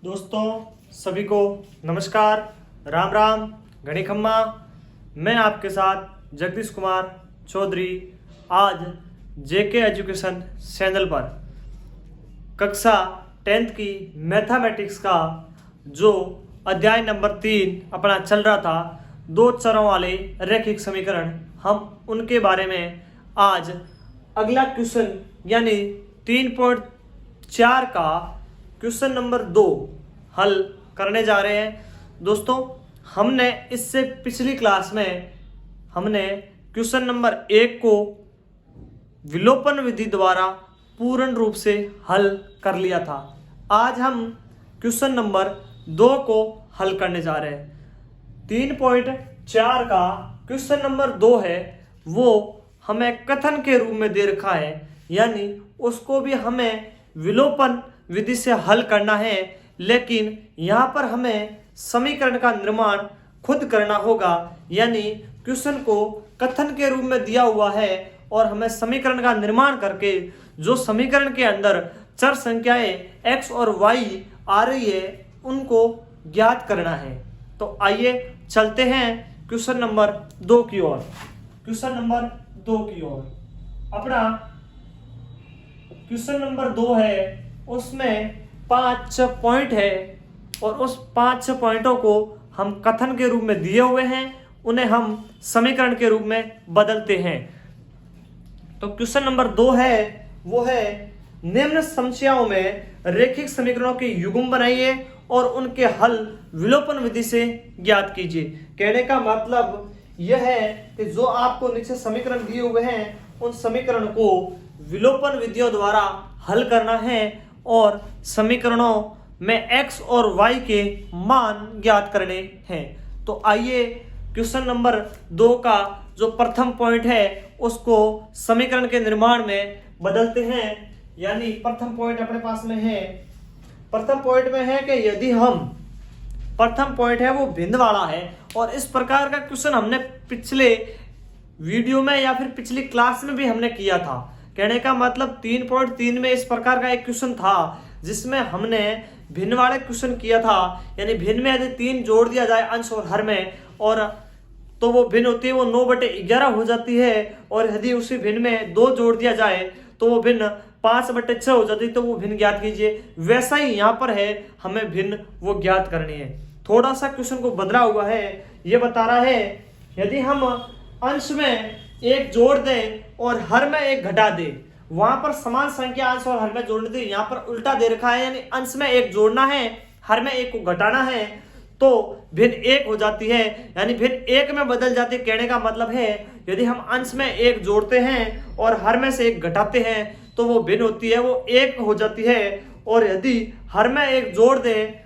दोस्तों सभी को नमस्कार, राम राम, घड़ी खम्मा। मैं आपके साथ जगदीश कुमार चौधरी आज जेके एजुकेशन चैनल पर कक्षा 10th की मैथमेटिक्स का जो अध्याय नंबर 3 अपना चल रहा था, दो चरों वाले रैखिक समीकरण, हम उनके बारे में आज अगला क्वेश्चन यानी 3.4 का क्वेश्चन नंबर 2 हल करने जा रहे हैं। दोस्तों हमने इससे पिछली क्लास में हमने क्वेश्चन नंबर 1 को विलोपन विधि द्वारा पूर्ण रूप से हल कर लिया था। आज हम क्वेश्चन नंबर 2 को हल करने जा रहे हैं। 3.4 का क्वेश्चन नंबर 2 है, वो हमें कथन के रूप में दे रखा है, यानी उसको भी हमें विलोपन विधि से हल करना है, लेकिन यहाँ पर हमें समीकरण का निर्माण खुद करना होगा। यानी क्वेश्चन को कथन के रूप में दिया हुआ है और हमें समीकरण का निर्माण करके जो समीकरण के अंदर चर संख्याएं x और y आ रही है उनको ज्ञात करना है। तो आइए चलते हैं क्वेश्चन नंबर 2 की ओर। क्वेश्चन नंबर 2 की ओर अपना क्वेश्चन नंबर 2 है, उसमें 5 पॉइंट है और उस 5 पॉइंटों को हम कथन के रूप में दिए हुए हैं, उन्हें हम समीकरण के रूप में बदलते हैं। तो क्वेश्चन नंबर 2 है, वो है निम्न समस्याओं में रैखिक समीकरणों के युग्म बनाइए और उनके हल विलोपन विधि से ज्ञात कीजिए। कहने का मतलब यह है कि जो आपको नीचे समीकरण दिए हुए हैं उन समीकरण को विलोपन विधियों द्वारा हल करना है और समीकरणों में x और y के मान ज्ञात करने हैं। तो आइए क्वेश्चन नंबर 2 का जो प्रथम पॉइंट है उसको समीकरण के निर्माण में बदलते हैं। यानी प्रथम पॉइंट अपने पास में है, प्रथम पॉइंट में है कि यदि हम प्रथम पॉइंट है वो भिन्न वाला है, और इस प्रकार का क्वेश्चन हमने पिछले वीडियो में या फिर पिछली क्लास में भी हमने किया था। कहने का मतलब 3.3 में इस प्रकार का एक क्वेश्चन था जिसमें हमने भिन्न वाले क्वेश्चन किया था। यानी भिन्न में यदि 3 जोड़ दिया जाए अंश और हर में, और तो वो भिन्न होती है, वो 9/11 हो जाती है, और यदि उसी भिन्न में 2 जोड़ दिया जाए तो वो भिन्न 5/6 हो जाती है। तो वो भिन्न ज्ञात कीजिए। वैसा ही यहाँ पर है, हमें भिन्न वो ज्ञात करनी है। थोड़ा सा क्वेश्चन को बदला हुआ है। ये बता रहा है यदि हम अंश में 1 जोड़ दें और हर में 1 घटा दें, वहां पर समान संख्या अंश और हर में जोड़ने दें, यहाँ पर उल्टा दे रखा है। यानी अंश में 1 जोड़ना है, हर में 1 को घटाना है, तो भिन्न 1 हो जाती है, यानी भिन्न 1 में बदल जाती है। कहने का मतलब है यदि हम अंश में 1 जोड़ते हैं और हर में से 1 घटाते हैं तो वो भिन्न होती है, वो 1 हो जाती है। और यदि हर में 1 जोड़ दें,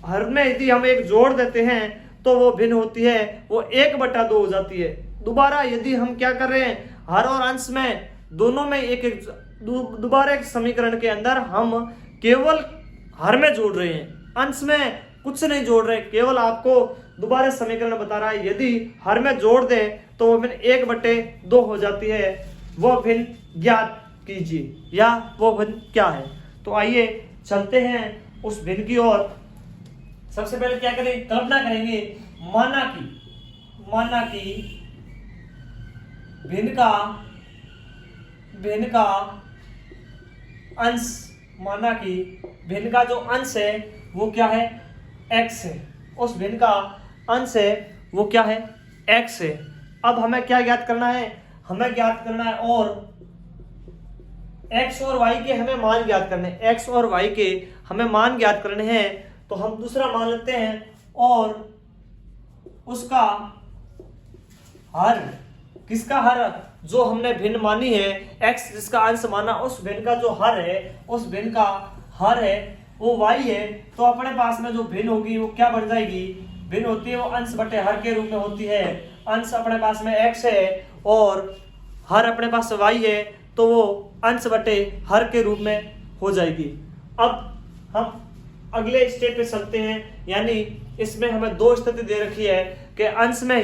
हर में यदि हम 1 जोड़ देते हैं तो वो भिन्न होती है, वो 1/2 हो जाती है। दोबारा यदि हम क्या कर रहे हैं, हर और अंश में दोनों में एक दोबारा एक समीकरण के अंदर हम केवल हर में जोड़ रहे हैं, अंश में कुछ नहीं जोड़ रहे, केवल आपको दोबारा समीकरण बता रहा है। यदि हर में जोड़ दें तो वो भिन्न 1/2 हो जाती है। वो भिन्न ज्ञात कीजिए, या वो भिन्न क्या है। तो आइए चलते हैं उस भिन्न की ओर। सबसे पहले क्या करें, कल्पना करेंगे, माना कि भिन्न का अंश, माना कि भिन्न का जो अंश है वो क्या है, x है। उस भिन्न का अंश है वो क्या है, x है। अब हमें क्या ज्ञात करना है, हमें ज्ञात करना है और x और y के हमें मान ज्ञात करने हैं, x और y के हमें मान ज्ञात करने हैं। तो हम दूसरा मान लेते हैं और उसका हर, किसका हर, जो हमने भिन्न मानी है x जिसका अंश माना, उस भिन्न का जो हर है, उस भिन्न का हर है वो y है। तो अपने पास में जो भिन्न होगी वो क्या बन जाएगी, भिन्न होती है वो अंश बटे हर के रूप में होती है। अंश अपने पास में x है और हर अपने पास y है, तो वो अंश बटे हर के रूप में हो जाएगी। अब हम अगले स्टेप पे चलते हैं। यानी इसमें हमें 2 स्थिति दे रखी है कि अंश में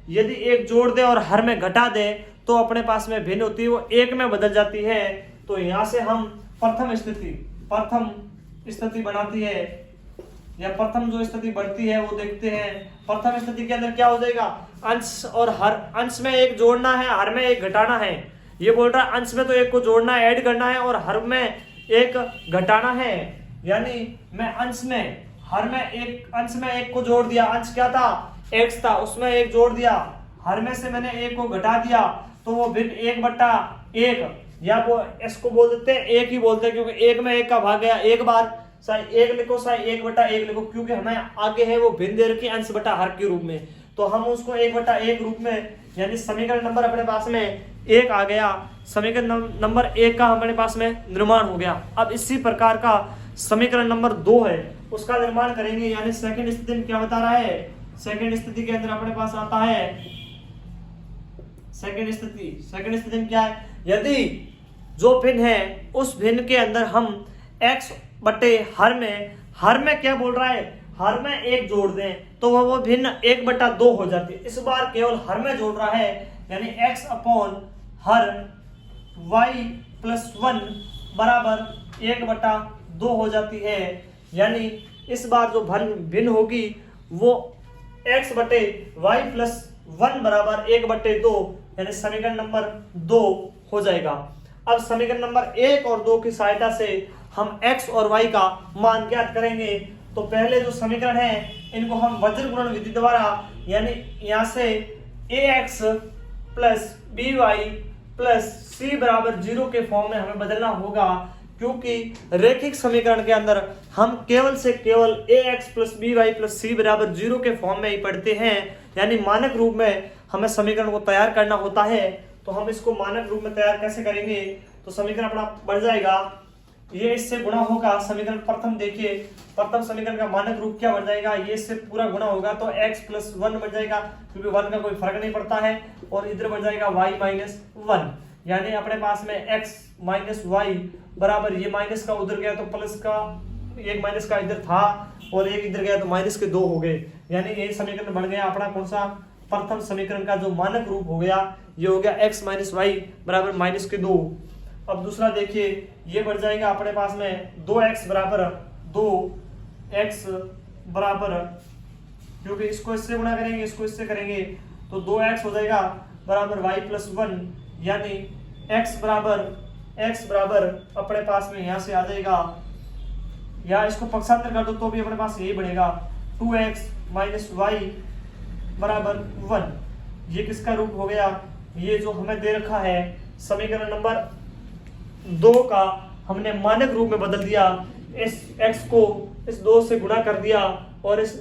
यदि 1 जोड़ दे और हर में घटा दे तो अपने पास में भिन्न होती है, वो 1 में बदल जाती है। तो यहां से हम प्रथम स्थिति बनाती है या प्रथम जो स्थिति बढ़ती है वो देखते हैं। प्रथम स्थिति के अंदर क्या हो जाएगा, अंश और हर, अंश में एक जोड़ना है, हर में एक घटाना है। ये बोल रहा है अंश में तो एक को जोड़ना है, ऐड करना है, और हर में एक घटाना है। यानी मैं अंश में, हर में एक, अंश में एक को जोड़ दिया, अंश क्या था, x था, उसमें एक जोड़ दिया, हर में से मैंने एक को घटा दिया, तो वो भिन्न 1/1, या वो इसको बोल देते हैं एक ही बोलते हैं, क्योंकि एक में एक का भाग गया एक बार, चाहे एक लिखो चाहे 1/1 लिखो, क्योंकि हमें आगे है वो भिन्न दे रखी अंश बटा हर के रूप में, तो हम उसको 1/1 रूप में, यानी समीकरण नंबर अपने पास में 1 आ गया। समीकरण नंबर 1 का हमारे पास में निर्माण हो गया। अब इसी प्रकार का समीकरण नंबर 2 है, उसका निर्माण करेंगे। यानी सेकंड स्थिति में क्या बता रहा है, सेकंड स्थिति के अंदर अपने पास आता है सेकंड स्थिति में क्या है, यदि जो भिन्न है उस भिन्न के अंदर हम x बटे हर में क्या बोल रहा है, हर में एक जोड़ दें तो वो भिन्न 1/2 हो जाती है। इस बार केवल हर में जोड़ रहा है, यानी x अपॉन हर y+1 बराबर 1/2 हो जाती है। यानी इस बार जो भिन्न होगी वो x बटे y+1 बराबर 1/2, यानी समीकरण नंबर 2 हो जाएगा। अब समीकरण नंबर 1 और 2 की सहायता से हम x और y का मान ज्ञात करेंगे। तो पहले जो समीकरण है इनको हम वज्र गुणन विधि द्वारा, यानी यहाँ से ax plus by plus c बराबर 0 के फॉर्म में हमें बदलना होगा, क्योंकि रैखिक समीकरण के अंदर हम केवल से केवल ax plus by plus c बराबर 0 के फॉर्म में ही पढ़ते हैं। यानी मानक रूप में हमें समीकरण को तैयार करना होता है। तो हम इसको मानक रूप में तैयार कैसे करेंगे, तो समीकरण अपना बढ़ जाएगा, ये इससे गुणा होगा। समीकरण प्रथम देखिए, प्रथम समीकरण का मानक रूप क्या बढ़ जाएगा, ये इससे पूरा गुणा होगा तो x+1 बढ़ जाएगा, क्योंकि 1 का कोई फर्क नहीं पड़ता है, और इधर बढ़ जाएगा y-1, यानी अपने पास में x माइनस वाई बराबर, ये माइनस का उधर गया तो प्लस का, एक माइनस का इधर था और एक इधर गया तो माइनस के 2 हो गए। यानी ये समीकरण बन गया अपना कौन सा, प्रथम समीकरण का जो मानक रूप हो गया, ये हो गया x माइनस वाई बराबर -2। अब दूसरा देखिए, ये बढ़ जाएगा अपने पास में 2x बराबर, क्योंकि इसको इससे गुणा करेंगे इसको इससे करेंगे तो 2x हो जाएगा बराबर y+1, यानी x बराबर अपने पास में यहाँ से आ जाएगा, या इसको पक्षांतर कर दो तो भी अपने पास यही बनेगा 2x माइनस वाई बराबर 1। ये किसका रूप हो गया, ये जो हमें दे रखा है समीकरण नंबर 2 का हमने मानक रूप में बदल दिया। इस x को इस 2 से गुणा कर दिया और इस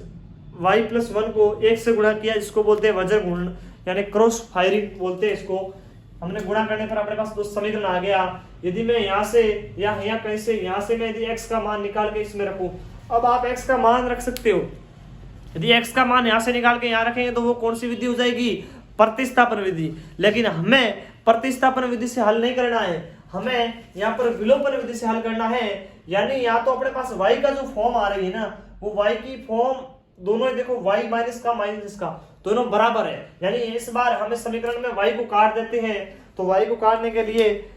y+1 को 1 से गुणा किया, जिसको बोलते हैं वज्र गुणन, यानी क्रॉस फायरिंग बोलते हैं इसको। हमने गुणा करने पर अपने पास 2 समीकरण आ गया। यदि मैं यहाँ से या यहाँ कहीं से, यहाँ से मैं यदि x का मान निकाल के इसमें रखूं, अब आप x का मान रख सकते हो। यदि x का मान यहाँ से निकाल के यहाँ रखेंगे तो वो कौन सी विधि हो जाएगी, प्रतिस्थापन विधि। लेकिन हमें प्रतिस्थापन विधि से हल नहीं करना है, हमें यहाँ पर विलोपन विधि से हल करना है। यानी यहाँ तो अपने पास y का जो फॉर्म आ रही है ना, वो y की फॉर्म दोनों ही देखो, y माइनस का माइनस इसका दोनों बराबर है। यानी इस बार हमें समीकरण में y को काट देते हैं, तो y को काटने के लिए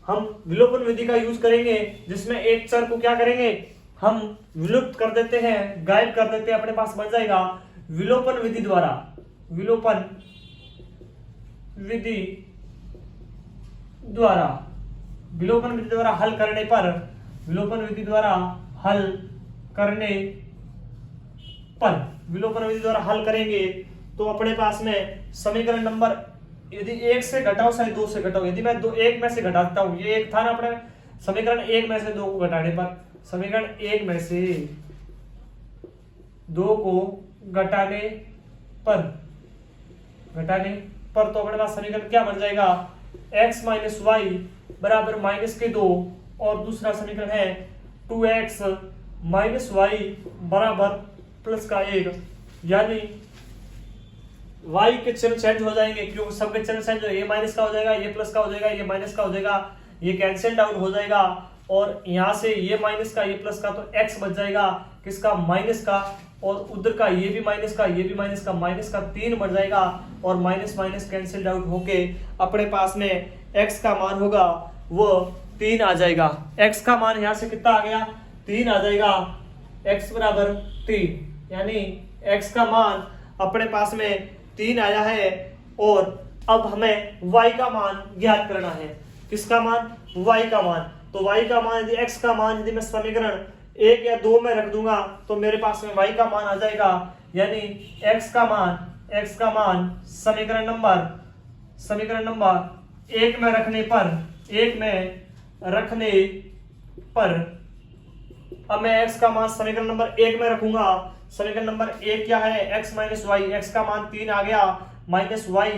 हम विलोपन विधि का यूज करेंगे, जिसमें एक चर को क्या करेंगे, हम विलुप्त कर देते हैं, गायब कर देते हैं। अपने पास बन जाएगा विलोपन विधि द्वारा, विलोपन विधि द्वारा हल करने पर, विलोपन विधि द्वारा हल करेंगे तो अपने पास में समीकरण नंबर, यदि 1 से घटाओ चाहे 2 से घटाओ, यदि मैं 1 में से घटाता हूं, ये एक था ना अपने समीकरण 1 में से 2 को घटाने पर, समीकरण 1 में से 2 को घटाने पर तो अपने पास समीकरण क्या बन जाएगा, x माइनस वाई बराबर -2, और दूसरा समीकरण है 2x माइनस वाई बराबर +1। यानी y के चिन्ह चेंज हो जाएंगे, क्योंकि सबके चिन्ह चेंज हो, ये माइनस का हो जाएगा, ये प्लस का हो जाएगा, ये माइनस का हो जाएगा, ये कैंसिल आउट हो जाएगा, और यहाँ से ये माइनस का ये प्लस का, तो x बच जाएगा किसका, माइनस का, और उधर का ये भी माइनस का, ये भी माइनस का, माइनस का 3 बढ़ जाएगा, और माइनस माइनस कैंसिल आउट होके अपने पास में x का मान होगा वो 3 आ जाएगा। x का मान यहाँ से कितना आ गया, 3 आ जाएगा, x बराबर 3, यानी x का मान अपने पास में 3 आया है। और अब हमें y का मान ज्ञात करना है। किसका मान? y का मान। तो y का मान यदि x का मान यदि मैं समीकरण 1 या 2 में रख दूंगा तो मेरे पास में y का मान आ जाएगा, यानी x का मान समीकरण नंबर 1 में रखने पर अब मैं x का मान समीकरण नंबर 1 में रखूंगा। समीकरण नंबर 1 क्या है? x minus Y. x का मान 3 आ गया, माइनस वाई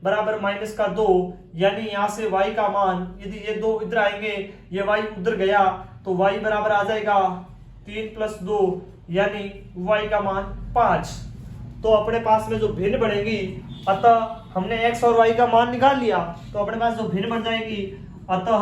बराबर माइनस का 2, यानी यहाँ से y का मान यदि ये 2 इधर आएंगे, ये y उधर गया तो y बराबर आ जाएगा 3 + 2, यानी y का मान 5। तो अपने पास में जो भिन्न बनेगी, अतः हमने x और y का मान निकाल लिया, तो अपने पास जो भिन्न बन जाएगी, अतः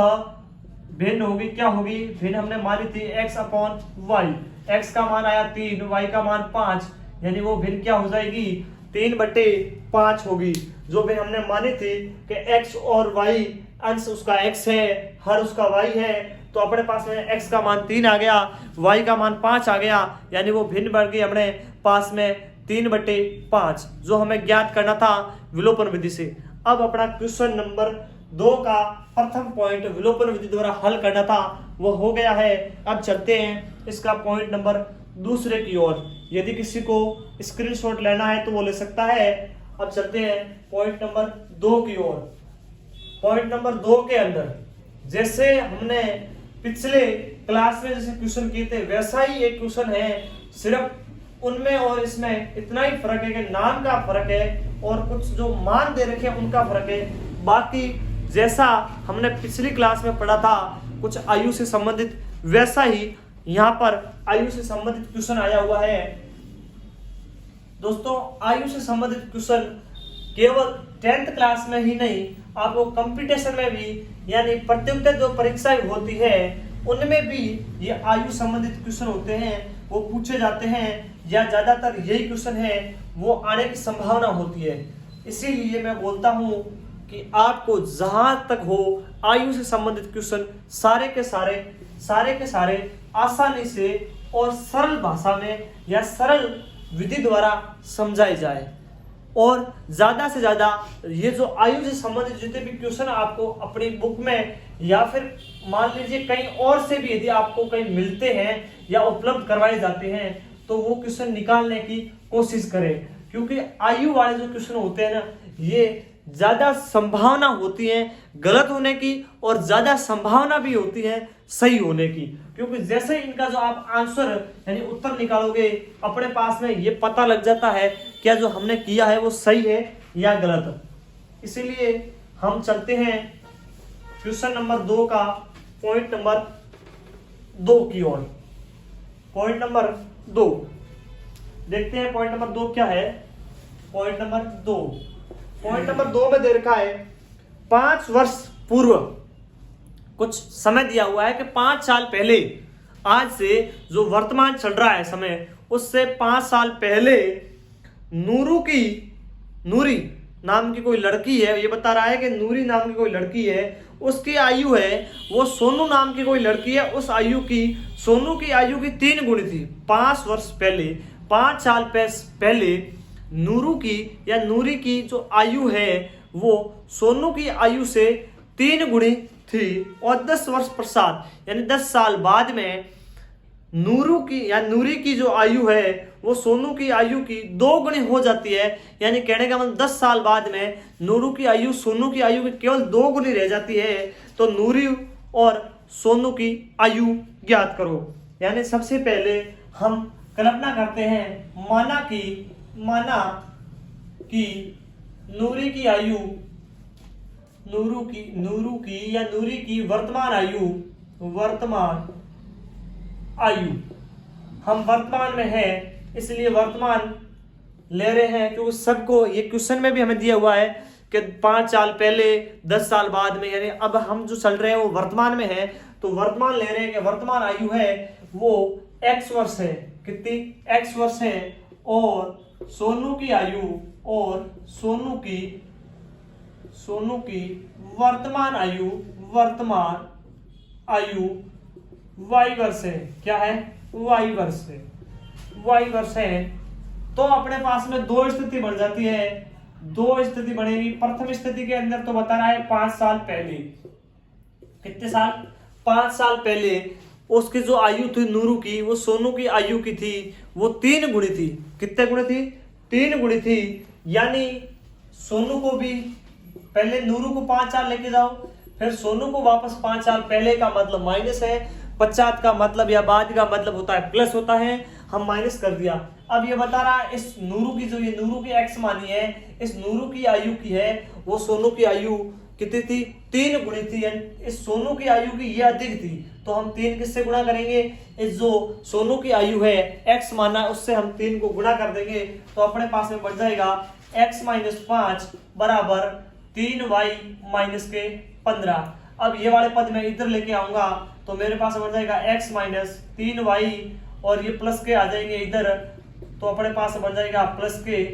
भिन्न होगी, क्या होगी? भिन्न हमने मानी थी x/y। x का मान आया 3, y का मान 5, यानी वो भिन्न क्या हो जाएगी? 3/5 होगी। जो भिन्न हमने मानी थी कि x और y अंश उसका x है, हर उसका y है, तो अपने पास में x का मान 3 आ गया, y का मान 5 आ गया, यानी वो भिन्न बढ़ गई अपने पास में 3/5, जो हमें ज्ञात करना था विलोपन विधि से। अब अपना क्वेश्चन नंबर 2 का प्रथम पॉइंट विलोपन विधि द्वारा हल करना था, वो हो गया है। अब चलते हैं इसका पॉइंट नंबर 2 की ओर। यदि किसी को स्क्रीनशॉट लेना है तो वो ले सकता है। अब चलते हैं पॉइंट नंबर 2 की ओर। पॉइंट नंबर 2 के अंदर जैसे हमने पिछले क्लास में जैसे क्वेश्चन किए थे, वैसा ही एक क्वेश्चन है, सिर्फ उनमें और इसमें इतना ही फर्क है कि नाम का फर्क है और कुछ जो मान दे रखे हैं उनका फर्क है। बाकी जैसा हमने पिछली क्लास में पढ़ा था कुछ आयु से संबंधित, वैसा ही यहाँ पर आयु से संबंधित क्वेश्चन आया हुआ है। दोस्तों, आयु से संबंधित क्वेश्चन केवल 10th क्लास में ही नहीं, आपको कंपटीशन में भी, यानी प्रतियोगिता जो परीक्षाएं होती है उनमें भी ये आयु संबंधित क्वेश्चन होते हैं, वो पूछे जाते हैं, या ज्यादातर यही क्वेश्चन है वो आने की संभावना होती है। इसीलिए मैं बोलता हूँ कि आपको जहां तक हो आयु से संबंधित क्वेश्चन सारे के सारे आसानी से और सरल भाषा में या सरल विधि द्वारा समझाए जाए। और ज्यादा से ज्यादा ये जो आयु से संबंधित जितने भी क्वेश्चन आपको अपनी बुक में या फिर मान लीजिए कहीं और से भी यदि आपको कहीं मिलते हैं या उपलब्ध करवाए जाते हैं तो वो क्वेश्चन निकालने की कोशिश करें, क्योंकि आयु वाले जो क्वेश्चन होते हैं ना, ये ज्यादा संभावना होती है गलत होने की और ज्यादा संभावना भी होती है सही होने की, क्योंकि जैसे इनका जो आप आंसर यानी उत्तर निकालोगे अपने पास में ये पता लग जाता है क्या जो हमने किया है वो सही है या गलत। इसीलिए हम चलते हैं क्वेश्चन नंबर 2 का पॉइंट नंबर 2 की ओर। पॉइंट नंबर 2 देखते हैं, पॉइंट नंबर 2 क्या है। पॉइंट नंबर 2 में दे रखा है 5 वर्ष पूर्व, कुछ समय दिया हुआ है कि 5 साल पहले, आज से जो वर्तमान चल रहा है समय, उससे 5 साल पहले नूरी नाम की कोई लड़की है, ये बता रहा है कि नूरी नाम की कोई लड़की है, उसकी आयु है वो सोनू नाम की कोई लड़की है, उस आयु की सोनू की आयु की 3 गुणी थी। 5 वर्ष पहले, 5 साल पहले नूरी की जो आयु है वो सोनू की आयु से 3 गुणी थी, और 10 वर्ष पश्चात यानी 10 साल बाद में नूरी की जो आयु है वो सोनू की आयु की 2 गुणी हो जाती है। यानी कहने का मतलब 10 साल बाद में नूरू की आयु सोनू की आयु की केवल 2 गुणी रह जाती है। तो नूरी और सोनू की आयु ज्ञात करो। यानी सबसे पहले हम कल्पना करते हैं, माना कि नूरी की वर्तमान आयु हम वर्तमान में है, इसलिए वर्तमान ले रहे हैं, क्योंकि सबको ये क्वेश्चन में भी हमें दिया हुआ है कि 5 साल पहले 10 साल बाद में, यानी अब हम जो चल रहे हैं वो वर्तमान में है, तो वर्तमान ले रहे हैं कि वर्तमान आयु है वो x वर्ष है। कितनी? x वर्ष है। और सोनू की वर्तमान आयु वाई वर्ष है। क्या है? वाई वर्ष है। वाई वर्ष है तो अपने पास में दो स्थिति बन जाती है। दो स्थिति बनेगी। प्रथम स्थिति के अंदर तो बता रहा है 5 साल पहले। कितने साल? 5 साल पहले उसकी जो आयु थी नूरू की, वो सोनू की आयु की थी, वो 3 गुणी थी। कितने गुणी थी? 3 गुणी थी। यानी सोनू को भी पहले नूरू को 5 साल लेके जाओ, फिर सोनू को वापस 5 साल पहले का मतलब माइनस है, पश्चात का मतलब या बाद का मतलब होता है प्लस होता है, हम माइनस कर दिया। अब ये बता रहा है इस नूरू की जो ये नूरू की एक्स मानी है, इस नूरू की आयु की है, वो सोनू की आयु कितनी थी? 3 गुणी थी। इस सोनू की आयु की ये अधिक थी तो हम 3 किससे गुणा करेंगे? इस जो सोनू की आयु है x माना है उससे हम 3 को गुणा कर देंगे तो अपने पास में बढ़ जाएगा x - 5 बराबर 3y - के 15। अब ये वाले पद मैं इधर लेके आऊंगा तो मेरे पास बढ़ जाएगा x - 3y और ये प्लस के आ जाएंगे इधर तो अपने पास बढ़ जाएगा प्लस के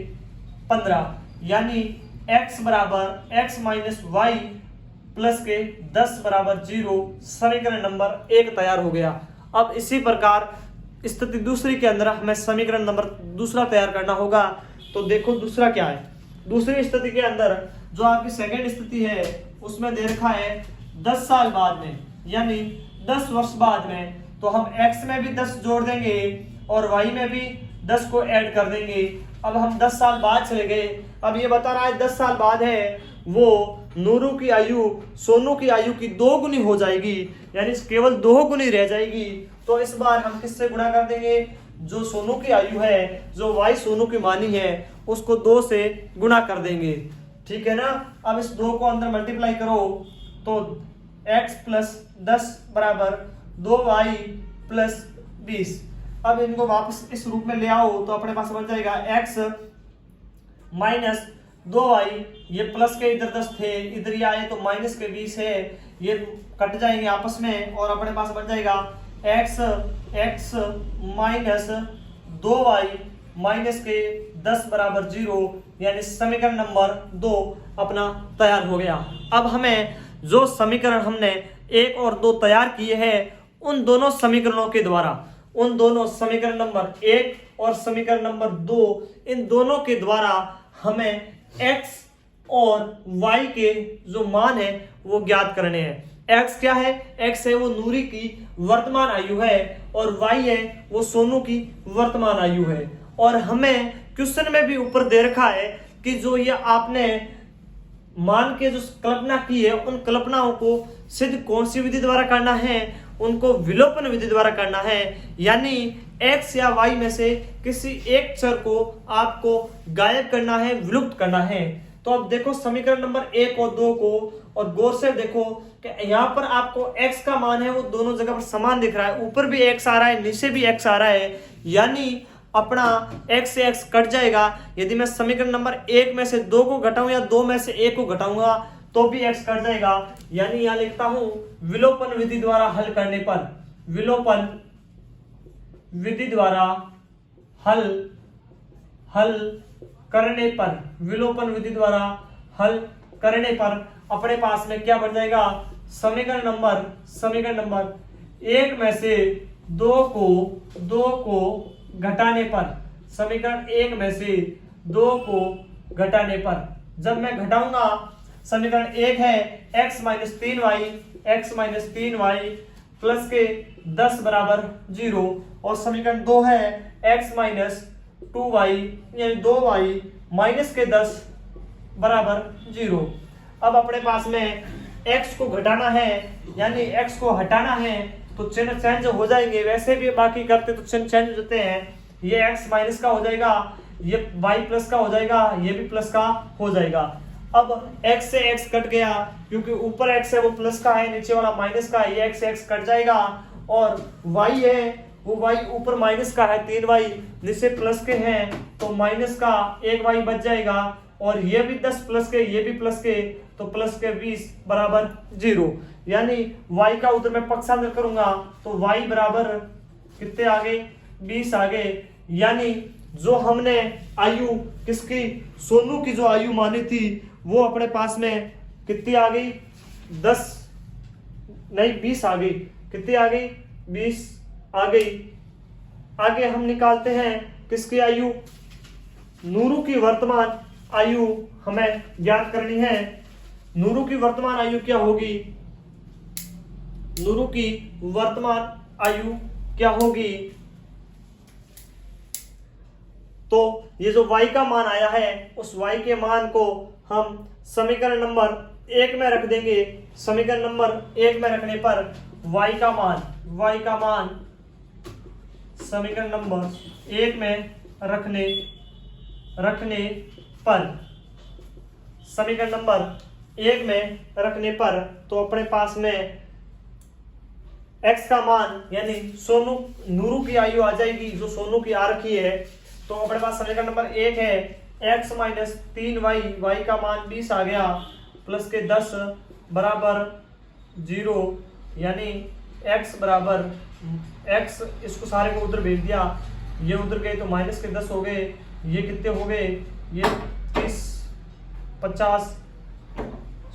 15। यानी x बराबर x - y प्लस के 10 बराबर 0। समीकरण नंबर 1 तैयार हो गया। अब इसी प्रकार स्थिति दूसरी के अंदर हमें समीकरण नंबर दूसरा तैयार करना होगा। तो देखो दूसरा क्या है। दूसरी स्थिति के अंदर जो आपकी सेकंड स्थिति है उसमें दे रखा है 10 साल बाद में, यानी 10 वर्ष बाद में, तो हम x में भी 10 जोड़ देंगे और y में भी 10 को ऐड कर देंगे। अब हम 10 साल बाद चले गए। अब ये बता रहा है 10 साल बाद है वो नूरू की आयु सोनू की आयु की 2 गुनी हो जाएगी, यानी केवल 2 गुनी रह जाएगी। तो इस बार हम किससे गुणा कर देंगे? जो सोनू की आयु है, जो y सोनू की मानी है, उसको 2 से गुणा कर देंगे। ठीक है ना। अब इस 2 को अंदर मल्टीप्लाई करो तो x + 10 बराबर 2y + 20। अब इनको वापस इस रूप में ले आओ तो अपने पास बन जाएगा x - 2y, ये प्लस के इधर 10 थे, इधर ये आए तो माइनस के 20 है, ये कट जाएंगे आपस में और अपने पास बन जाएगा x - 2y - के 10 बराबर 0। यानी समीकरण नंबर 2 अपना तैयार हो गया। अब हमें जो समीकरण हमने 1 और 2 तैयार किए हैं उन दोनों समीकरणों के द्वारा, उन दोनों समीकरण नंबर 1 और समीकरण नंबर 2, इन दोनों के द्वारा हमें x और y के जो मान है वो ज्ञात करने हैं। x क्या है? x है वो नूरी की वर्तमान आयु है और y है वो सोनू की वर्तमान आयु है। और हमें क्वेश्चन में भी ऊपर दे रखा है कि जो ये आपने मान के जो कल्पना की है उन कल्पनाओं को सिद्ध कौन सी विधि द्वारा करना है? उनको विलोपन विधि द्वारा करना है। यानी x या y में से किसी एक चर को आपको गायब करना है, विलुप्त करना है। तो अब देखो समीकरण नंबर 1 और 2 को और गौर से देखो कि यहाँ पर आपको x का मान है वो दोनों जगह पर समान दिख रहा है, ऊपर भी x आ रहा है, नीचे भी x आ रहा है, यानी अपना x से x कट जाएगा। यदि मैं समीकरण नंबर 1 में से 2 को घटाऊं या 2 में से 1 को घटाऊंगा तो भी x कट जाएगा। यानी यहां लिखता हूं विलोपन विधि द्वारा हल करने पर, विलोपन विधि द्वारा हल करने पर, विलोपन विधि द्वारा हल करने पर अपने पास में क्या बन जाएगा? समीकरण नंबर 1 में से 2 को घटाने पर, समीकरण 1 में से 2 को घटाने पर, जब मैं घटाऊंगा समीकरण 1 है x - 3y प्लस के 10 बराबर 0 और समीकरण 2 है x - 2y यानी 2y माइनस के 10 बराबर 0। अब अपने पास में x को घटाना है यानी x को हटाना है तो चिन्ह चेंज हो जाएंगे। वैसे भी बाकी करते तो चिन्ह चेंज होते हैं। ये x माइनस का हो जाएगा, ये y प्लस का हो जाएगा, ये भी प्लस का हो जाएगा। अब x से x कट गया क्योंकि ऊपर x है वो प्लस का है, नीचे वाला माइनस का है, ये x से x कट जाएगा। और y है वो y ऊपर माइनस का है 3y, नीचे प्लस के हैं तो माइनस का 1y बच जाएगा। और ये भी 10 प्लस के, ये भी प्लस के, तो प्लस के 20 बराबर 0। यानी y का उधर मैं पक्षांतर करूंगा तो y बराबर कितने आ गए? 20 आ गए। यानी जो हमने आयु किसकी, सोनू की जो आयु मानी थी वो अपने पास में कितनी आ गई? 10 नहीं 20 आ गई। कितनी आ गई? 20 आ गई। आगे हम निकालते हैं किसकी आयु, नूरू की वर्तमान आयु हमें ज्ञात करनी है। नूरू की वर्तमान आयु क्या होगी, नूरू की वर्तमान आयु क्या होगी, तो ये जो y का मान आया है उस y के मान को हम समीकरण नंबर 1 में रख देंगे। समीकरण नंबर 1 में रखने पर y का मान समीकरण नंबर 1 में रखने पर समीकरण नंबर 1 में रखने पर तो अपने पास में x का मान यानी सोनू नूरू की आयु आ जाएगी जो सोनू की आ रखी है। तो अपने पास समीकरण नंबर 1 है x माइनस 3y, y का मान 20 आ गया, प्लस के 10 बराबर 0, यानी x बराबर x, इसको सारे को उधर भेज दिया, ये उधर गए तो माइनस के 10 हो गए, ये कितने हो गए, ये 30 50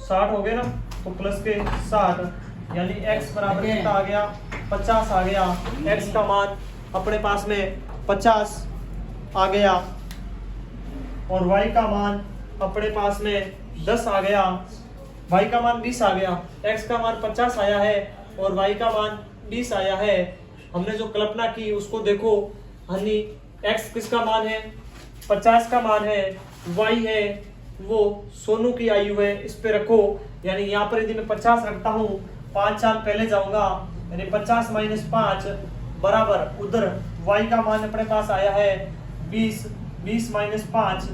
60 हो गए ना, तो प्लस के 60 यानी x बराबर कितना आ गया 50 आ गया। x का मान अपने पास में 50 आ गया और y का मान अपने पास में 10 आ गया, y का मान 20 आ गया, x का मान 50 आया है और y का मान 20 आया है। हमने जो कल्पना की उसको देखो, यानी x किसका मान है 50 का मान है, y है वो सोनू की आयु है, इस पे रखो। यानी यहाँ पर यदि मैं 50 रखता हूँ 5 साल पहले जाऊंगा, यानी 50 माइनस 5 बराबर उधर y का मान अपने पास आया है 20, 20 माइनस 5,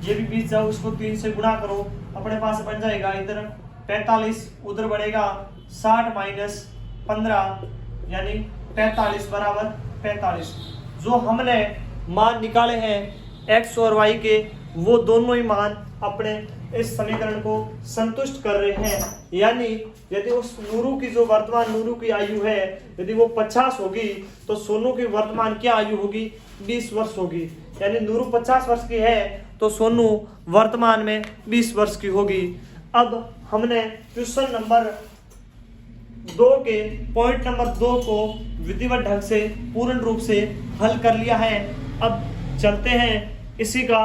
ये भी 20 जाओ उसको 3 से गुणा करो, अपने पास बन जाएगा इधर 45, उधर बढ़ेगा 60 माइनस 15 यानी 45 बराबर 45। जो हमने मान निकाले हैं x और y के वो दोनों ही मान अपने इस समीकरण को संतुष्ट कर रहे हैं। यानी यदि उस नूरू की जो वर्तमान नूरू की आयु है यदि वो 50 होगी तो सोनू की वर्तमान क्या आयु होगी 20 वर्ष होगी। यानी नूरू 50 वर्ष की है तो सोनू वर्तमान में 20 वर्ष की होगी। अब हमने क्वेश्चन नंबर 2 के पॉइंट नंबर 2 को विधिवत ढंग से पूर्ण रूप से हल कर लिया है। अब चलते हैं इसी का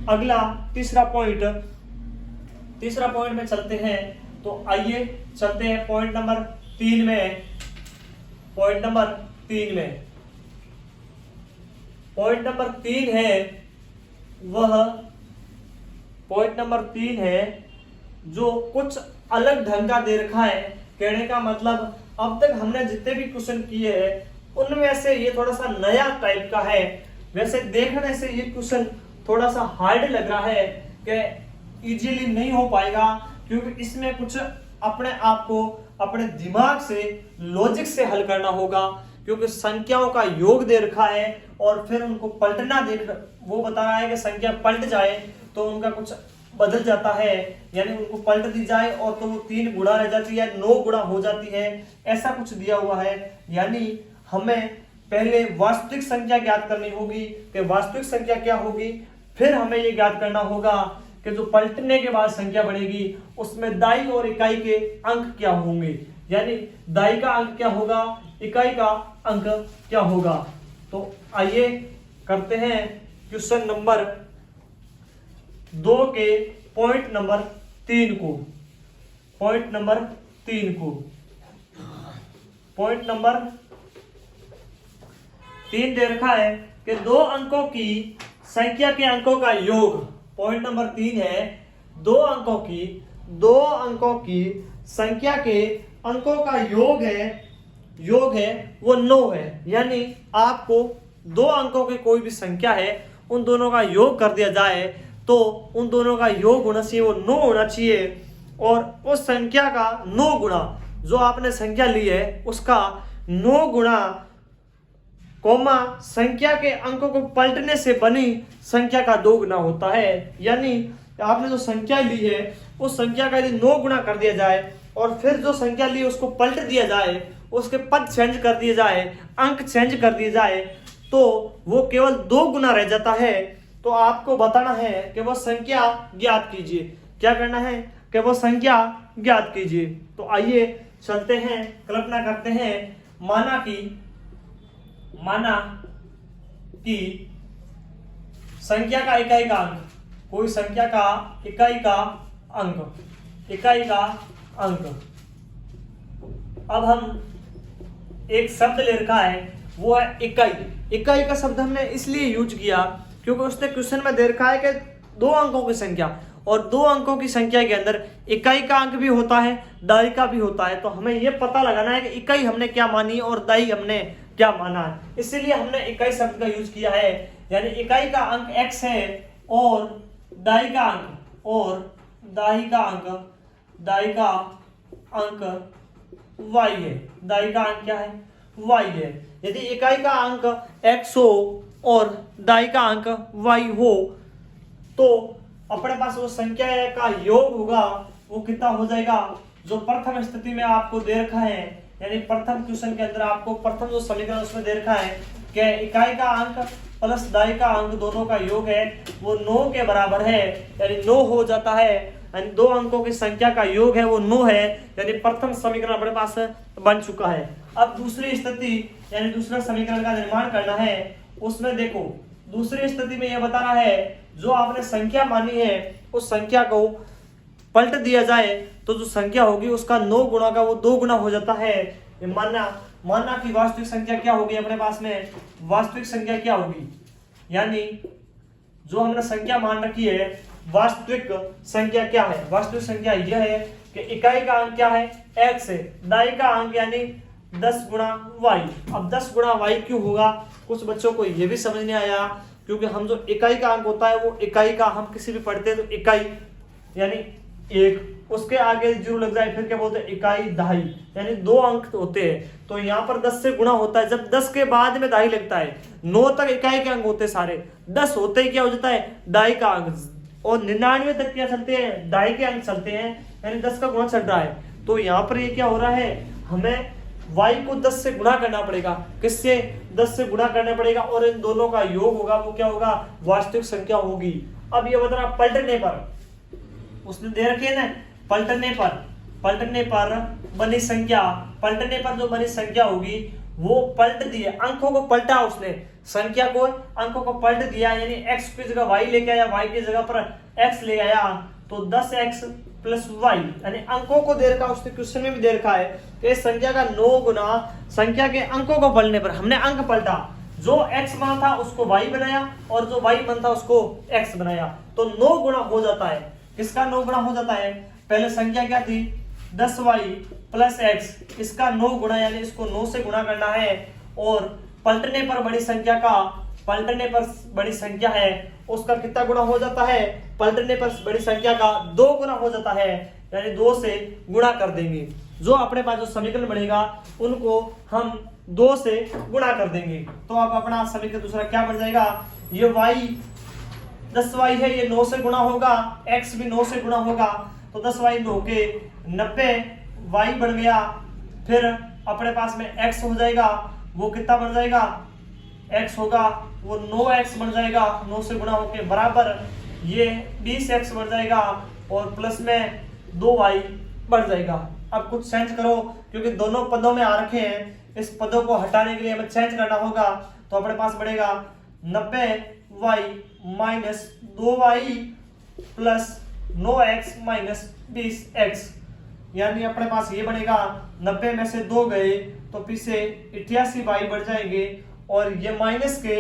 अगला तीसरा पॉइंट में चलते हैं। तो आइए चलते हैं पॉइंट नंबर 3 में। पॉइंट नंबर 3 है वह पॉइंट नंबर 3 है जो कुछ अलग ढंग का दे रखा है। कहने का मतलब अब तक हमने जितने भी क्वेश्चन किए हैं उनमें से ये थोड़ा सा नया टाइप का है। वैसे देखने से ये क्वेश्चन थोड़ा सा हार्ड लग रहा है कि इजीली नहीं हो पाएगा, क्योंकि इसमें कुछ अपने आप को अपने दिमाग से लॉजिक से हल करना होगा, क्योंकि संख्याओं का योग दे रखा है और फिर उनको पलटना वो बता रहा है कि संख्या पलट जाए तो उनका कुछ बदल जाता है, यानी उनको पलट दी जाए और तो वो 3 गुणा रह जाती है, 9 गुणा हो जाती है, ऐसा कुछ दिया हुआ है। यानी हमें पहले वास्तविक संख्या ज्ञात करनी होगी कि वास्तविक संख्या क्या होगी, फिर हमें ये ज्ञात करना होगा कि जो पलटने के बाद संख्या बढ़ेगी उसमें दाई और इकाई के अंक क्या होंगे, यानी दाई का अंक क्या होगा, इकाई का अंक क्या होगा। तो आइए करते हैं क्वेश्चन नंबर 2 के पॉइंट नंबर 3 को। पॉइंट नंबर 3 दे रखा है कि 2 अंकों की संख्या के अंकों का योग। पॉइंट नंबर 3 है 2 अंकों की संख्या के अंकों का योग है वो 9 है। यानी आपको 2 अंकों की कोई भी संख्या है उन दोनों का योग कर दिया जाए तो उन दोनों का योग होना चाहिए वो 9 होना चाहिए, और उस संख्या का 9 गुणा जो आपने संख्या ली है उसका 9 गुणा कोमा संख्या के अंकों को पलटने से बनी संख्या का 2 गुना होता है। यानी आपने जो संख्या ली है उस संख्या का यदि 9 गुना कर दिया जाए और फिर जो संख्या ली उसको पलट दिया जाए, उसके पद चेंज कर दिए जाए, अंक चेंज कर दिए जाए, तो वो केवल 2 गुना रह जाता है। तो आपको बताना है कि वो संख्या ज्ञात कीजिए। क्या करना है कि वो संख्या ज्ञात कीजिए। तो आइए चलते हैं, कल्पना करते हैं माना कि संख्या का इकाई का अंक, कोई संख्या का इकाई का अंक। अब हम एक शब्द ले रखा है, वो है इकाई का शब्द हमने इसलिए यूज किया क्योंकि उसने क्वेश्चन में दे रखा है कि 2 अंकों की संख्या, और 2 अंकों की संख्या के अंदर इकाई का अंक भी होता है, दहाई का भी होता है। तो हमें यह पता लगाना है कि इकाई हमने क्या मानी और दहाई हमने क्या माना है, इसीलिए हमने इकाई शब्द का यूज किया है। यानी इकाई का अंक x है और दहाई का अंक y है। दहाई का अंक क्या है? y है। यदि इकाई का अंक x हो और दहाई का अंक y हो तो अपने पास वो संख्या का योग होगा, वो कितना हो जाएगा? जो प्रथम स्थिति में आपको दे रखा है, यानी प्रथम क्वेश्चन के अंदर आपको प्रथम जो समीकरण उसमें दे रखा है कि इकाई का अंक प्लस दहाई का अंक दोनों का योग है वो 9 के बराबर है, यानी 9 हो जाता है। यानी 2 अंकों की संख्या का योग है वो 9 है, यानी प्रथम समीकरण अपने पास बन चुका है। अब दूसरी स्थिति यानी दूसरा समीकरण का निर्माण करना है। उसमें देखो दूसरी स्थिति में यह बताना है जो आपने संख्या मानी है उस संख्या को पलट दिया जाए तो जो संख्या होगी उसका 9 गुना का वो 2 गुना हो जाता है। माना कि वास्तविक संख्या क्या होगी अपने पास में? वास्तविक संख्या क्या होगी? यानी जो हमने संख्या मान रखी है वास्तविक संख्या क्या है? वास्तविक संख्या यह है कि इकाई का अंक क्या है? x है, दहाई का अंक यानी 10 गुणा y। अब 10 गुणा y क्यों होगा? कुछ बच्चों को यह भी समझ नहीं आया क्योंकि हम जो इकाई का अंक होता है वो इकाई का हम किसी भी पढ़ते हैं तो इकाई यानी 1, उसके आगे 0 लग जाए फिर क्या बोलते हैं? इकाई दहाई, यानी 2 अंक होते हैं। तो यहाँ पर 10 से गुणा होता है, जब 10 के बाद में दहाई लगता है। 9 तक इकाई के अंक होते हैं सारे, 10 होते ही क्या हो जाता है? दहाई का अंक, और 99 तक क्या चलते हैं? दहाई के अंक चलते हैं, यानी 10 का गुणा चल रहा है। तो यहाँ पर ये क्या हो रहा है? हमें y को 10 से गुणा करना पड़ेगा। किससे? 10 से गुणा करना पड़ेगा और इन दोनों का योग होगा, वो क्या होगा? वास्तविक संख्या होगी। अब ये बताना पलटने पर, उसने दे रखी है ना, पलटने पर बनी संख्या, पलटने पर जो बनी संख्या होगी वो पलट दिए, अंकों को पलटा उसने, संख्या को अंकों को पलट दिया, यानी x की जगह y लेके आया, y की जगह पर x ले आया, तो 10x प्लस y, यानी अंकों को दे रखा, उसने क्वेश्चन में भी दे रखा है कि संख्या का 9 गुना संख्या के अंकों को पलटने पर हमने अंक पलटा, जो x मान था उसको y बनाया और जो y मान था उसको x बनाया, तो 9 गुना हो जाता है। किसका 9 गुना हो जाता है? पहले संख्या क्या थी? 10y प्लस x, इसका 9 गुना, यानी इसको 9 से गुणा करना है। और पलटने पर बड़ी संख्या है उसका कितना गुना हो जाता है? पलटने पर बड़ी संख्या का 2 गुना हो जाता है, यानी 2 से गुणा कर देंगे। जो अपने पास जो समीकरण बनेगा उनको हम 2 से गुणा कर देंगे। तो अब अपना समीकरण दूसरा क्या बन जाएगा? ये y 10y है, ये 9 से गुणा होगा, x भी 9 से गुणा होगा, तो 10y 9 के 90y बढ़ गया। फिर अपने पास में x हो जाएगा, वो कितना बढ़ जाएगा? x होगा वो 9x बढ़ जाएगा, 9 से गुणा होके बराबर ये 20x बढ़ जाएगा और प्लस में 2y बढ़ जाएगा। अब कुछ चेंज करो क्योंकि दोनों पदों में आ रखे हैं, इस पदों को हटाने के लिए हमें चेंज करना होगा। तो अपने पास बढ़ेगा 90y minus 2y plus 9x minus 20x, यानी अपने पास ये बनेगा 90 में से 2 गए तो पीछे 88y बढ़ जाएंगे और ये माइनस के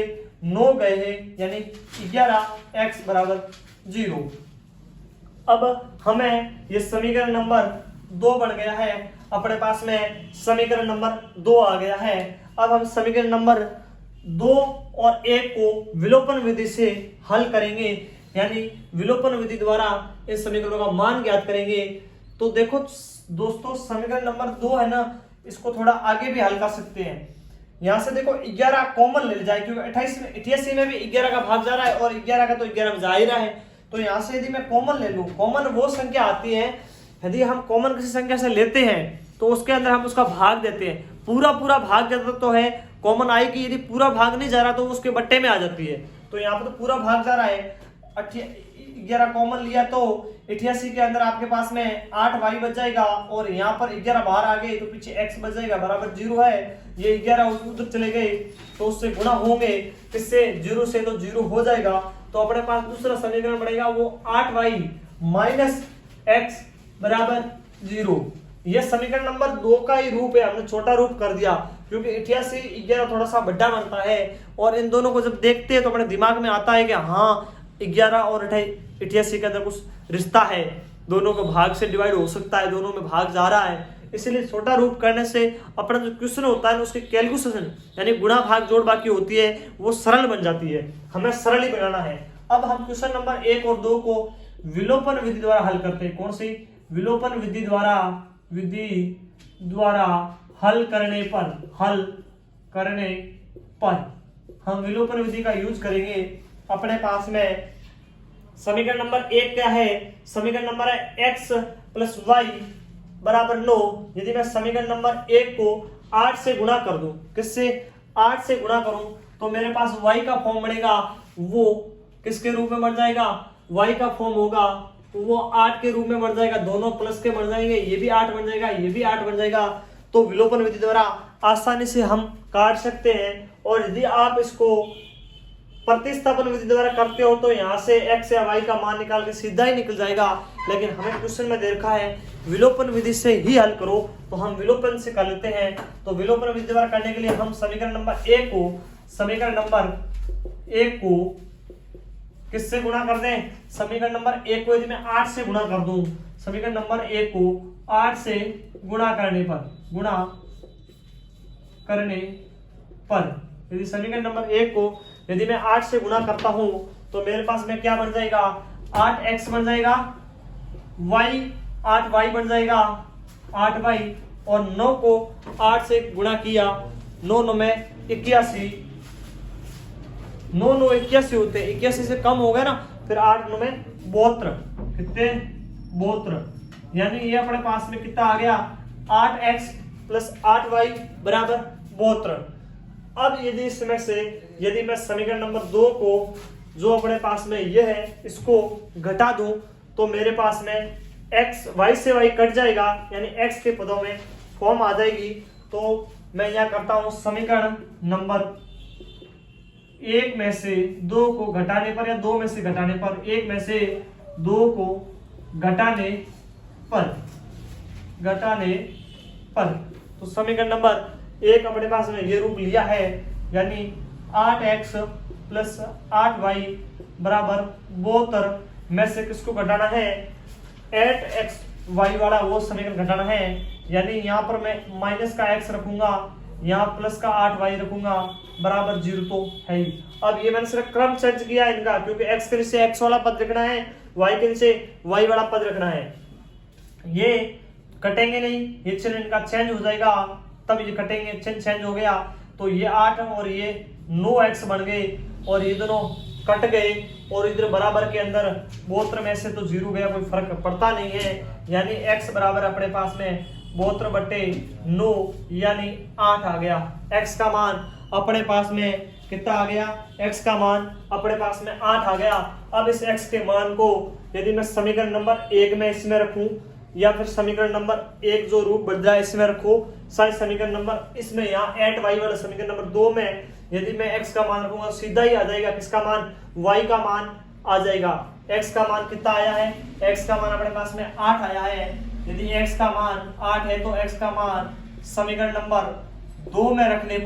9 गए हैं, यानी 11x बराबर 0। अब हमें ये समीकरण नंबर 2 बन गया है, अपने पास में समीकरण नंबर 2 आ गया है। अब हम समीकरण नंबर 2 और 1 को विलोपन विधि से हल करेंगे, यानी विलोपन विधि द्वारा इस समीकरणों का मान ज्ञात करेंगे। तो देखो दोस्तों समीकरण नंबर 2 है ना, इसको थोड़ा आगे भी हल कर सकते हैं। यहाँ से देखो 11 कॉमन ले जाए क्योंकि 88 में भी 11 का भाग जा रहा है और 11 का तो 11 में जा ही रहा है। तो यहाँ से यदि मैं कॉमन ले लूं, कॉमन वो संख्या आती है यदि हम कॉमन किसी संख्या से लेते हैं तो उसके अंदर हम उसका भाग देते हैं, पूरा भाग जाता तो है कॉमन आएगी, यदि पूरा भाग नहीं जा रहा तो उसके बट्टे में आ जाती है। तो यहाँ पर तो पूरा भाग जा रहा है, 11 कॉमन लिया तो 88 के अंदर आपके पास में 8y बच जाएगा और यहाँ पर 11 बाहर आ गए तो पीछे x बच जाएगा बराबर 0 है। ये 11 उधर चले गए तो उससे गुणा होंगे, किससे 0 से, तो 0 हो जाएगा। तो अपने पास दूसरा समीकरण बढ़ेगा वो 8y माइनस x बराबर 0। यह समीकरण नंबर 2 का ही रूप है, हमने छोटा रूप कर दिया क्योंकि 88 11 थोड़ा सा बड़ा बनता है और इन दोनों को जब देखते हैं तो अपने दिमाग में आता है कि हाँ 11 और 88 के अंदर कुछ रिश्ता है, दोनों को भाग से डिवाइड हो सकता है, दोनों में भाग जा रहा है। इसलिए छोटा रूप करने से अपना जो क्वेश्चन होता है उसकी कैलकुलेशन यानी गुणा भाग जोड़ बाकी होती है वो सरल बन जाती है, हमें सरल ही बनाना है। अब हम क्वेश्चन नंबर 1 और 2 को विलोपन विधि द्वारा हल करते हैं। कौन सी? विलोपन विधि द्वारा हल करने पर हम विलोपन विधि का यूज करेंगे। अपने पास में समीकरण नंबर 1 क्या है? समीकरण नंबर है x प्लस वाई बराबर 9। यदि मैं समीकरण नंबर 1 को 8 से गुणा कर दूं, किससे? 8 से गुणा करूं तो मेरे पास y का फॉर्म बनेगा, वो किसके रूप में बढ़ जाएगा? y का फॉर्म होगा वो 8 के रूप में बढ़ जाएगा, दोनों प्लस के बढ़ जाएंगे, ये भी 8 बन जाएगा, ये भी 8 बन जाएगा। तो विलोपन विधि द्वारा आसानी से हम काट सकते हैं। और यदि आप इसको प्रतिस्थापन विधि द्वारा करते हो तो यहाँ से x या y का मान निकाल के सीधा ही निकल जाएगा, लेकिन हमें क्वेश्चन में दे रखा है विलोपन विधि से ही हल करो, तो हम विलोपन से कर लेते हैं। तो विलोपन विधि द्वारा करने के लिए हम समीकरण नंबर 1 को किससे गुणा कर दें? समीकरण नंबर 1 को यदि मैं 8 से गुणा कर दूं, समीकरण नंबर 1 को 8 से गुणा करने पर यदि समीकरण नंबर 1 को यदि मैं 8 से गुणा करता हूं तो मेरे पास में क्या बन जाएगा? 8x बन जाएगा, 8y बन जाएगा, 8y और 9 को 8 से गुणा किया, 9 9 में 81, 9 9 81 होते हैं, 81 से कम हो गया ना, फिर 8 9 में 72, कितने? 72, यानी ये अपने पास में कितना आ गया? 8x प्लस 8y बराबर 72। अब यदि इसमें से यदि मैं समीकरण नंबर 2 को जो अपने पास में ये है इसको घटा दूं तो मेरे पास में x y से y कट जाएगा, यानी x के पदों में फॉर्म आ जाएगी। तो मैं यहाँ करता हूं समीकरण नंबर 1 में से 2 को घटाने पर या 2 में से घटाने पर, 1 में से 2 को घटाने पर तो समीकरण नंबर 1 अपने पास में ये रूप लिया है, यानी 8x प्लस 8y बराबर 72 में से किसको घटाना है? 8xy वाला वो समीकरण घटाना है, यानी यहाँ पर मैं माइनस का x रखूंगा, यहाँ प्लस का 8y रखूंगा, बराबर 0 तो है ही। अब ये मैंने सिर्फ क्रम चेंज किया है इनका, क्योंकि x के नीचे x वाला पद रखना है, y के नीचे y वाला पद रखना है। ये कटेंगे नहीं, ये चिन्ह इनका चेंज हो जाएगा, तब ये कटेंगे, चिन्ह चेंज हो गया तो ये 8 और ये 9x बन गए और ये दोनों कट गए और इधर बराबर के अंदर 72 में से तो 0 गया, कोई फर्क पड़ता नहीं है, यानी x बराबर अपने पास में 72/9 यानी 8 आ गया। x का मान अपने पास में कितना आ गया? x का मान अपने पास में 8 आ गया। अब इस x के मान को यदि मैं समीकरण नंबर 1 में इसमें रखूं या फिर समीकरण नंबर 1 जो रूप बढ़ जाए इसमें रखो, सारे समीकरण नंबर इसमें यहाँ 8y वाला समीकरण नंबर 2 में यदि मैं x का मान रखूंगा सीधा ही आ जाएगा, किसका मान? y का मान आ जाएगा। x का मान कितना आया है? x का मान अपने पास में 8 आया है। यदि x का मान 8 है तो x का मान समीकरण नंबर 2 में रखने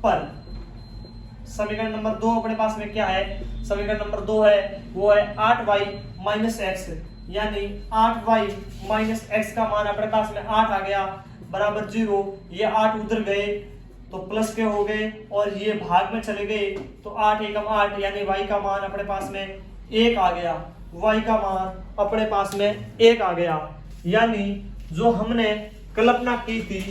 पर समीकरण नंबर 2 अपने पास में क्या है? समीकरण नंबर 2 है वो है 8y माइनस x, यानी 8y माइनस x का मान अपने पास में 8 आ गया बराबर 0। ये 8 उधर गए तो प्लस के हो गए और ये भाग में चले गए तो 8 एकम 8, यानी y का मान अपने पास में 1 आ गया, y का मान अपने पास में 1 आ गया। यानी जो हमने कल्पना की थी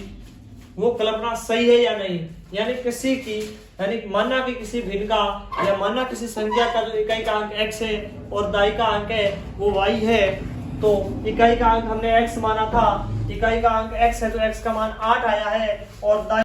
वो कल्पना सही है या नहीं, यानी किसी की यानी माना कि किसी भिन्न का या माना किसी संख्या का जो इकाई का अंक x है और दाई का अंक है वो y है, तो इकाई का अंक हमने x माना था, इकाई का अंक x है तो x का मान 8 आया है और दाई